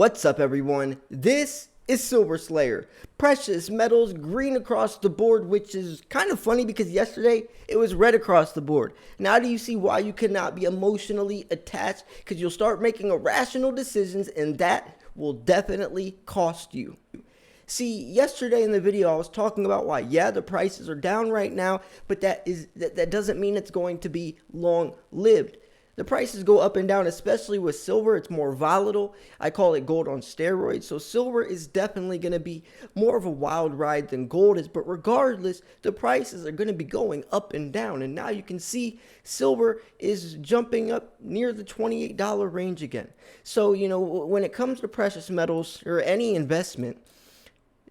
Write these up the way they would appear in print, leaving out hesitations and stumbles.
What's up, everyone? This is Silver Slayer. Precious metals green across the board, which is kind of funny because yesterday it was red across the board. Now do you see why you cannot be emotionally attached? Because you'll start making irrational decisions and that will definitely cost you. See, yesterday in the video I was talking about why, yeah, the prices are down right now, but that doesn't mean it's going to be long-lived. The prices go up and down, especially with silver. It's more volatile. I call it gold on steroids. So silver is definitely going to be more of a wild ride than gold is. But regardless, the prices are going to be going up and down. And now you can see silver is jumping up near the $28 range again. So, when it comes to precious metals or any investment,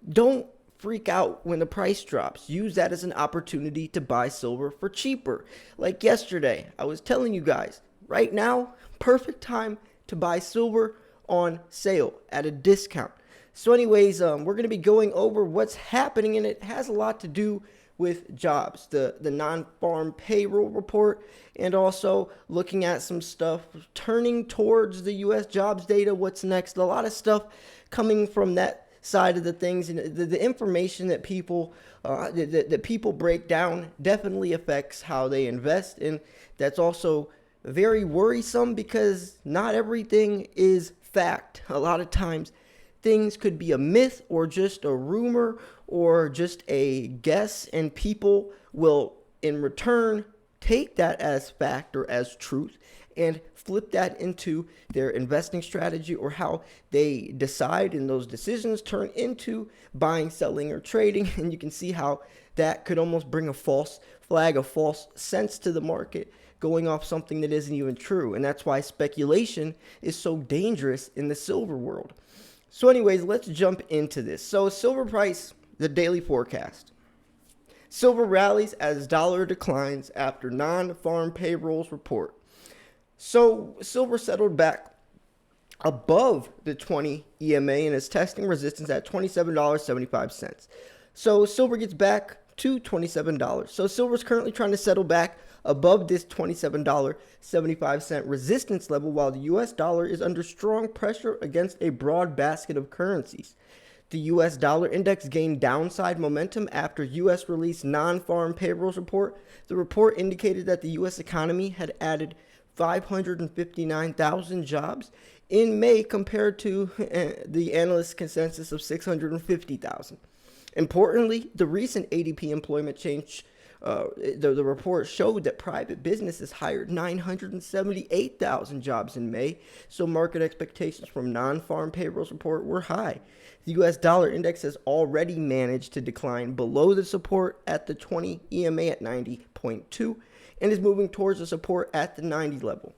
don't freak out when the price drops. Use that as an opportunity to buy silver for cheaper. Like yesterday, I was telling you guys, right now, perfect time to buy silver on sale at a discount. So anyways, we're going to be going over what's happening, and it has a lot to do with jobs, the non-farm payroll report, and also looking at some stuff turning towards the U.S. jobs data. What's next? A lot of stuff coming from that side of the things, and the information that people break down definitely affects how they invest, and that's also very worrisome because not everything is fact. A lot of times things could be a myth or just a rumor or just a guess, and people will in return take that as fact or as truth and flip that into their investing strategy or how they decide, and those decisions turn into buying, selling, or trading. And you can see how that could almost bring a false flag, a false sense to the market, going off something that isn't even true. And that's why speculation is so dangerous in the silver world. So anyways, let's jump into this. So silver price, the daily forecast. Silver rallies as dollar declines after non-farm payrolls report. So silver settled back above the 20 EMA and is testing resistance at $27.75. So silver gets back to $27. So silver is currently trying to settle back above this $27.75 resistance level, while the US dollar is under strong pressure against a broad basket of currencies. The US dollar index gained downside momentum after US released non-farm payrolls report. The report indicated that the US economy had added 559,000 jobs in May compared to the analyst consensus of 650,000. Importantly, the recent ADP employment change, the report showed that private businesses hired 978,000 jobs in May, so market expectations from non-farm payrolls report were high. The U.S. dollar index has already managed to decline below the support at the 20 EMA at 90.2 and is moving towards the support at the 90 level.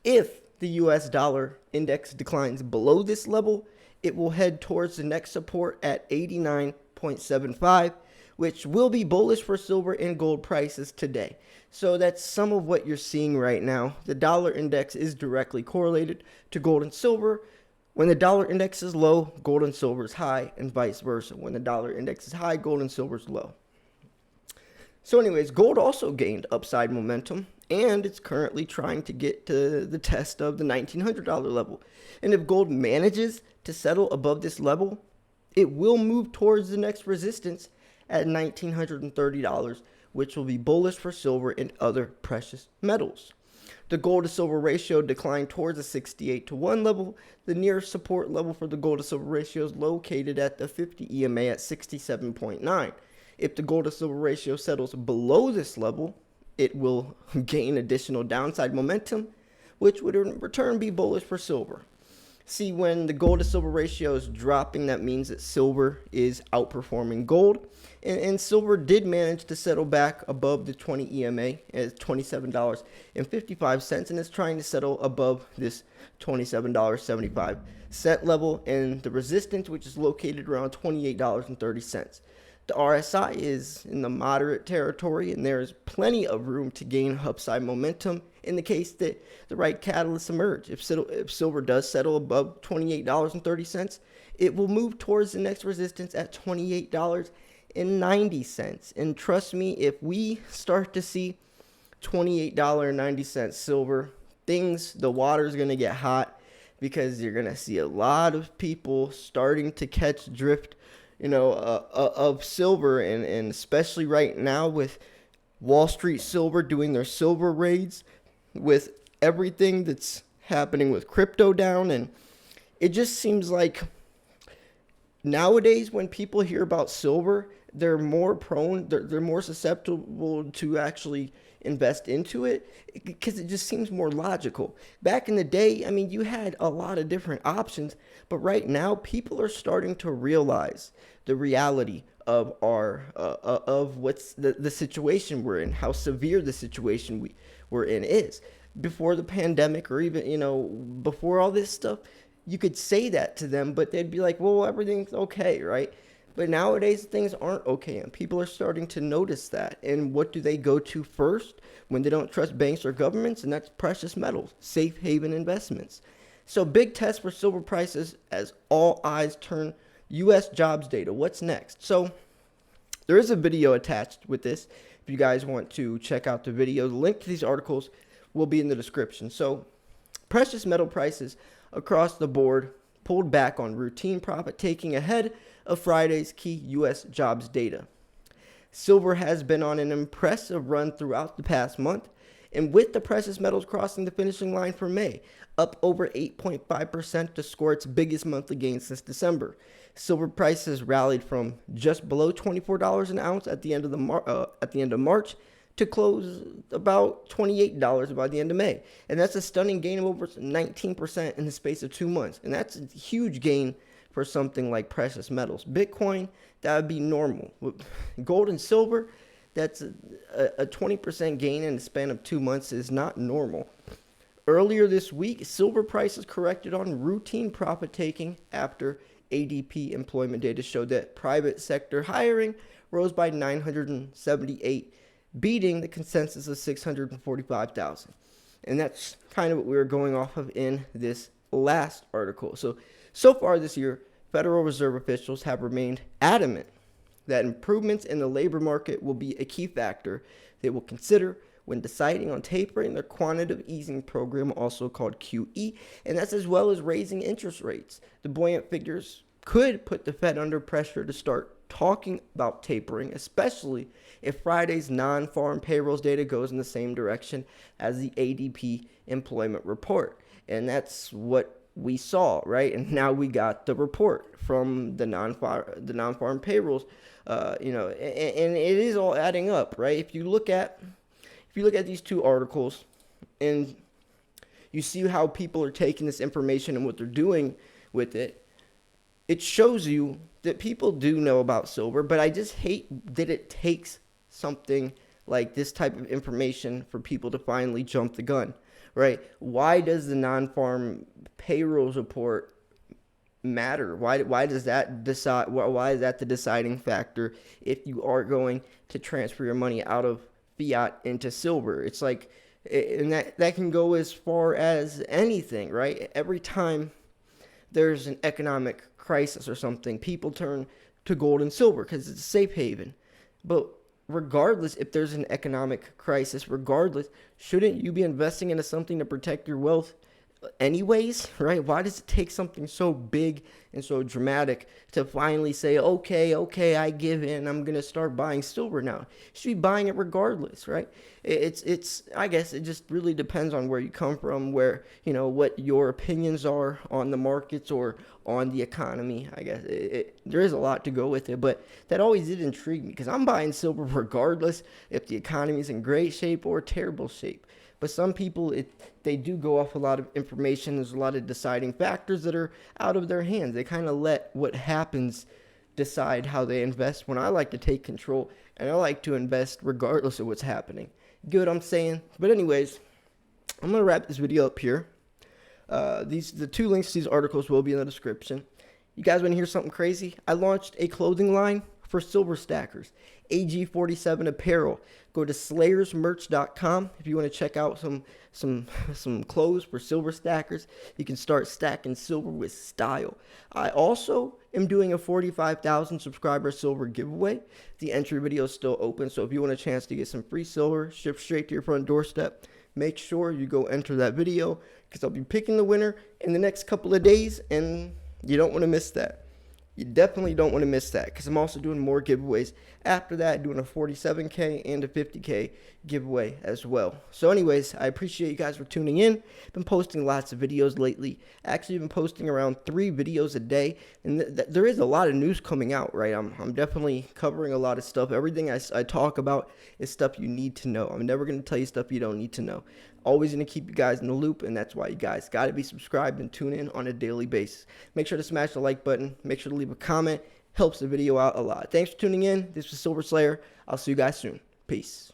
If the U.S. dollar index declines below this level, it will head towards the next support at 89.75, which will be bullish for silver and gold prices today. So that's some of what you're seeing right now. The dollar index is directly correlated to gold and silver. When the dollar index is low, gold and silver is high, and vice versa. When the dollar index is high, gold and silver is low. So anyways, gold also gained upside momentum, and it's currently trying to get to the test of the $1,900 level. And if gold manages to settle above this level, it will move towards the next resistance at $1,930, which will be bullish for silver and other precious metals. The gold to silver ratio declined towards the 68-to-1 level. The nearest support level for the gold to silver ratio is located at the 50 EMA at 67.9. If the gold to silver ratio settles below this level, it will gain additional downside momentum, which would in return be bullish for silver. See, when the gold to silver ratio is dropping, that means that silver is outperforming gold. And silver did manage to settle back above the 20 EMA at $27.55 and is trying to settle above this $27.75 level and the resistance, which is located around $28.30. The RSI is in the moderate territory, and there is plenty of room to gain upside momentum in the case that the right catalysts emerge. If silver does settle above $28.30, it will move towards the next resistance at $28.90. And trust me, if we start to see $28.90 silver, the water's going to get hot because you're going to see a lot of people starting to catch drift, of silver. And especially right now with Wall Street Silver doing their silver raids, with everything that's happening with crypto down. And it just seems like nowadays when people hear about silver, they're more prone, they're more susceptible to actually invest into it because it just seems more logical. Back in the day, I mean, you had a lot of different options, but right now people are starting to realize the reality of of what's the situation we're in, how severe the situation we're in is. Before the pandemic, or even before all this stuff, you could say that to them, but they'd be like, well, everything's okay, right? But nowadays, things aren't okay, and people are starting to notice that. And what do they go to first when they don't trust banks or governments? And that's precious metals, safe haven investments. So big test for silver prices as all eyes turn U.S. jobs data. What's next? So there is a video attached with this. If you guys want to check out the video, the link to these articles will be in the description. So precious metal prices across the board pulled back on routine profit taking ahead of Friday's key U.S. jobs data. Silver has been on an impressive run throughout the past month, and with the precious metals crossing the finishing line for May, up over 8.5% to score its biggest monthly gain since December. Silver prices rallied from just below $24 an ounce at the end of March to close about $28 by the end of May. And that's a stunning gain of over 19% in the space of 2 months. And that's a huge gain for something like precious metals. Bitcoin, that would be normal. Gold and silver, that's a 20% gain in the span of 2 months is not normal. Earlier this week, silver prices corrected on routine profit taking after ADP employment data showed that private sector hiring rose by 978, beating the consensus of 645,000. And that's kind of what we were going off of in this last article. So far this year, Federal Reserve officials have remained adamant that improvements in the labor market will be a key factor they will consider when deciding on tapering their quantitative easing program, also called QE, and that's as well as raising interest rates. The buoyant figures could put the Fed under pressure to start talking about tapering, especially if Friday's non-farm payrolls data goes in the same direction as the ADP employment report. And that's what we saw, right? And now we got the report from the non-farm payrolls, and it is all adding up, right? If you look at these two articles and you see how people are taking this information and what they're doing with it, it shows you that people do know about silver, but I just hate that it takes something like this type of information for people to finally jump the gun, right? Why does the non-farm payrolls report matter? Why does that decide? Why is that the deciding factor if you are going to transfer your money out of fiat into silver? It's like, and that can go as far as anything, right? Every time there's an economic crisis or something, people turn to gold and silver because it's a safe haven. But regardless, if there's an economic crisis, shouldn't you be investing into something to protect your wealth anyways, right? Why does it take something so big and so dramatic to finally say, okay, I give in, I'm gonna start buying silver now? You should be buying it regardless, right? It's I guess it just really depends on where you come from, where, what your opinions are on the markets or on the economy. I guess there is a lot to go with it, but that always did intrigue me because I'm buying silver regardless if the economy is in great shape or terrible shape. But some people, they do go off a lot of information. There's a lot of deciding factors that are out of their hands. They kind of let what happens decide how they invest, when I like to take control and I like to invest regardless of what's happening. Get what I'm saying? But anyways, I'm going to wrap this video up here. The two links to these articles will be in the description. You guys want to hear something crazy? I launched a clothing line for silver stackers, AG47 apparel. Go to slayersmerch.com if you want to check out some clothes for silver stackers. You can start stacking silver with style. I also am doing a 45,000 subscriber silver giveaway. The entry video is still open, so if you want a chance to get some free silver shipped straight to your front doorstep, make sure you go enter that video because I'll be picking the winner in the next couple of days, and you don't want to miss that. You definitely don't want to miss that because I'm also doing more giveaways after that, doing a 47K and a 50K giveaway as well. So anyways, I appreciate you guys for tuning in. Been posting lots of videos lately. Actually been posting around 3 videos a day, and there is a lot of news coming out, right? I'm definitely covering a lot of stuff. Everything I talk about is stuff you need to know. I'm never going to tell you stuff you don't need to know. Always going to keep you guys in the loop, and that's why you guys got to be subscribed and tune in on a daily basis. Make sure to smash the like button. Make sure to leave a comment. Helps the video out a lot. Thanks for tuning in. This was Silver Slayer. I'll see you guys soon. Peace.